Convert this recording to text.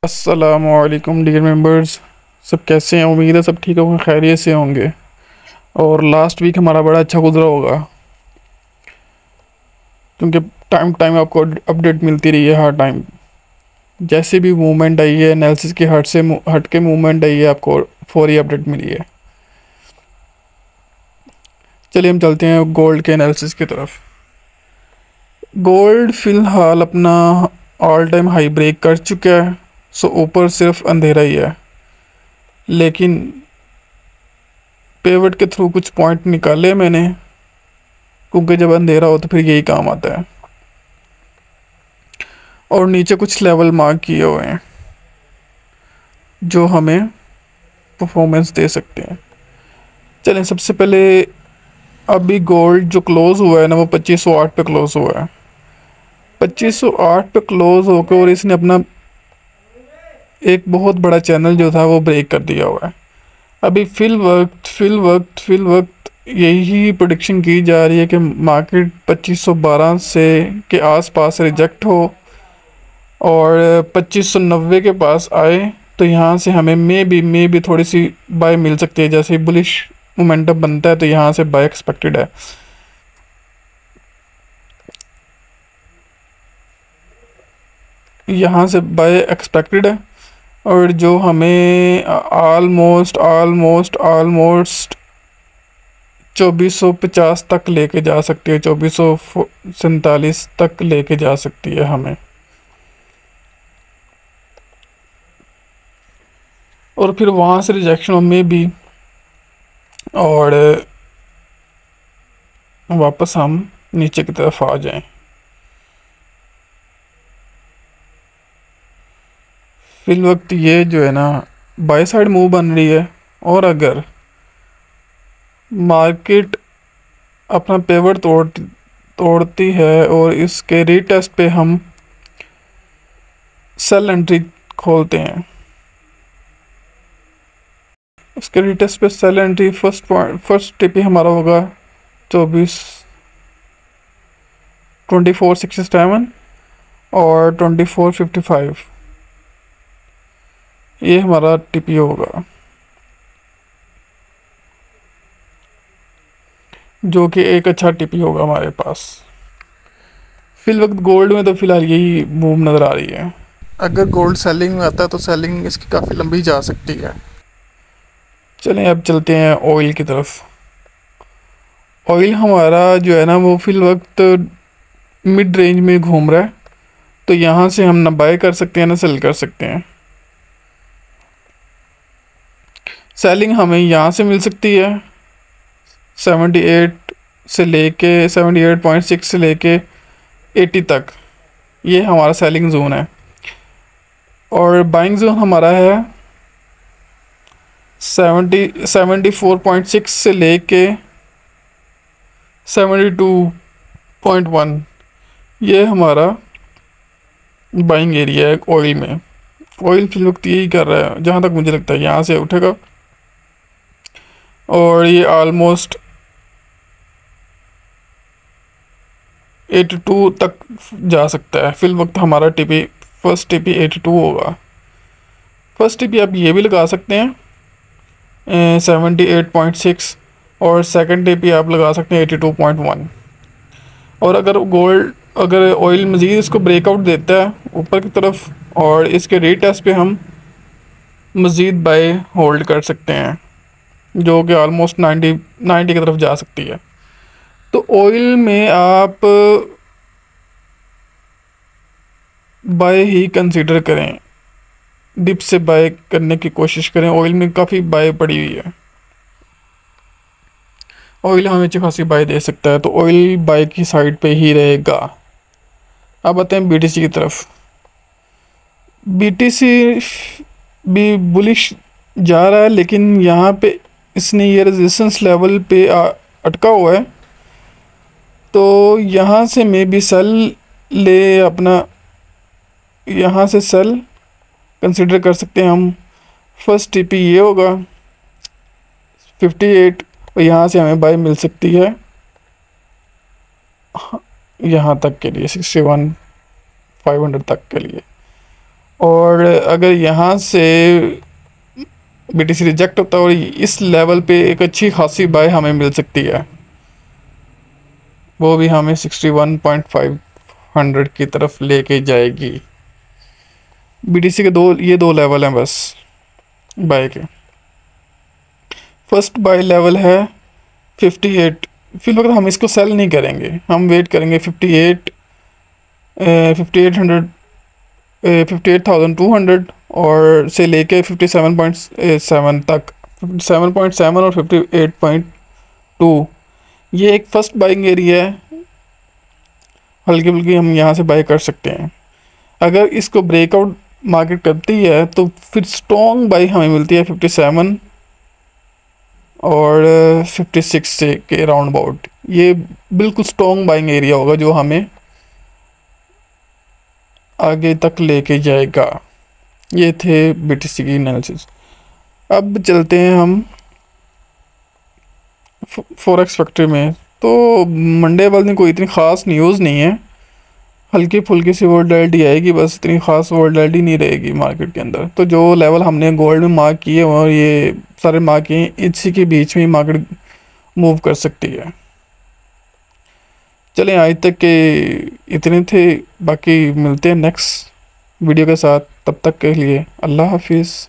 अस्सलामुअलैकुम dear members. सब कैसे हैं? उम्मीद है सब ठीक होंगे, खैरियत से होंगे। और लास्ट वीक हमारा बड़ा अच्छा गुजरा होगा, क्योंकि टाइम टाइम आपको अपडेट मिलती रही है। हर टाइम जैसे भी मूवमेंट आई है, एनालिसिस के हट के मूवमेंट आई है, आपको फौरी अपडेट मिली है। चलिए हम चलते हैं गोल्ड के एनालिसिस की तरफ। गोल्ड फ़िलहाल अपना ऑल टाइम हाई ब्रेक कर चुका है। सो ऊपर सिर्फ अंधेरा ही है, लेकिन पेवट के थ्रू कुछ पॉइंट निकाले मैंने, क्योंकि जब अंधेरा हो तो फिर यही काम आता है। और नीचे कुछ लेवल मार्क किए हुए हैं जो हमें परफॉर्मेंस दे सकते हैं। चलें, सबसे पहले अभी गोल्ड जो क्लोज़ हुआ है ना, वो 2508 पे क्लोज़ हुआ है। 2508 पे क्लोज़ होकर और इसने अपना एक बहुत बड़ा चैनल जो था वो ब्रेक कर दिया हुआ है। अभी फिल वक्त यही प्रेडिक्शन की जा रही है कि मार्केट 2512 से के आसपास रिजेक्ट हो और 2590 के पास आए, तो यहाँ से हमें मे बी थोड़ी सी बाय मिल सकती है। जैसे ही बुलिश मोमेंटम बनता है तो यहाँ से बाय एक्सपेक्टेड है। यहाँ से बाय एक्सपेक्टेड है और जो हमें ऑलमोस्ट 2450 तक लेके जा सकती है, 2447 तक लेके जा सकती है हमें। और फिर वहाँ से रिजेक्शन में भी और वापस हम नीचे की तरफ आ जाएं। फिल वक्त ये जो है ना, बाय साइड मूव बन रही है। और अगर मार्केट अपना पेवट तोड़ती है और इसके रीटेस्ट पे हम सेल एंट्री खोलते हैं, इसके रीटेस्ट पे सेल एंट्री फर्स्ट टिप हमारा होगा 2467 और 2455। ये हमारा टिपी होगा, जो कि एक अच्छा टिपी होगा हमारे पास। फिल वक्त गोल्ड में तो फ़िलहाल यही मूव नज़र आ रही है। अगर गोल्ड सेलिंग में आता है तो सेलिंग इसकी काफ़ी लंबी जा सकती है। चलें अब चलते हैं ऑयल की तरफ। ऑयल हमारा जो है ना, वो फिल वक्त मिड रेंज में घूम रहा है, तो यहाँ से हम ना बाय कर सकते हैं ना सेल कर सकते हैं। सेलिंग हमें यहाँ से मिल सकती है 78 से लेके 78.6 से लेके 80 तक, ये हमारा सेलिंग जोन है। और बाइंग जोन हमारा है 74.6 से लेके 72.1, ये हमारा बाइंग एरिया है ऑयल में। ऑयल फिल वक्त यही कर रहा है, जहाँ तक मुझे लगता है यहाँ से उठेगा और ये ऑलमोस्ट 82 तक जा सकता है। फिल वक्त हमारा टीपी फर्स्ट टीपी 82 होगा। फर्स्ट टीपी आप ये भी लगा सकते हैं 78.6 और सेकंड टीपी आप लगा सकते हैं 82.1। और अगर ऑयल मज़ीद इसको ब्रेकआउट देता है ऊपर की तरफ और इसके रीटेस्ट पे हम मज़ीद बाय होल्ड कर सकते हैं, जो कि ऑलमोस्ट 90 की तरफ जा सकती है। तो ऑयल में आप बाय ही कंसीडर करें, डिप से बाय करने की कोशिश करें। ऑयल में काफ़ी बाय पड़ी हुई है, ऑयल हमें अच्छी खासी बाय दे सकता है, तो ऑयल बाय की साइड पे ही रहेगा। अब आते हैं बीटीसी की तरफ। बीटीसी भी बुलिश जा रहा है, लेकिन यहाँ पे इसने ये रेजिस्टेंस लेवल पे अटका हुआ है, तो यहाँ से मैं भी सेल ले अपना, यहाँ से सेल कंसिडर कर सकते हैं हम। फर्स्ट टीपी ये होगा 58 और यहाँ से हमें बाय मिल सकती है यहाँ तक के लिए 61,500 तक के लिए। और अगर यहाँ से BTC रिजेक्ट होता है और इस लेवल पे एक अच्छी खासी बाय हमें मिल सकती है, वो भी हमें 61.500 की तरफ लेके जाएगी। BTC के ये दो लेवल हैं बस बाय के। फर्स्ट बाय लेवल है 58। फिलहाल हम इसको सेल नहीं करेंगे, हम वेट करेंगे 5800 58,200 और से लेके 57.7 तक, 57.7 और 58.2, ये एक फर्स्ट बाइंग एरिया है। हल्की फुल्की हम यहाँ से बाई कर सकते हैं। अगर इसको ब्रेकआउट मार्केट करती है तो फिर स्ट्रॉन्ग बाई हमें मिलती है 57 और 56 से के राउंड अबाउट। ये बिल्कुल स्ट्रॉन्ग बाइंग एरिया होगा जो हमें आगे तक लेके जाएगा। ये थे BTC की एनालिसिस। अब चलते हैं हम फॉरेक्स फैक्ट्री में। तो मंडे वाले दिन कोई इतनी ख़ास न्यूज़ नहीं है, हल्की फुल्की सी वोलेटिलिटी आएगी बस, इतनी ख़ास वोलेटिलिटी नहीं रहेगी मार्केट के अंदर। तो जो लेवल हमने गोल्ड में मार्क किए और ये सारे मार्क किए, इसी के बीच में ही मार्केट मूव कर सकती है। चलें, आज तक के इतने थे, बाकी मिलते हैं नेक्स्ट वीडियो के साथ। तब तक के लिए अल्लाह हाफिज़।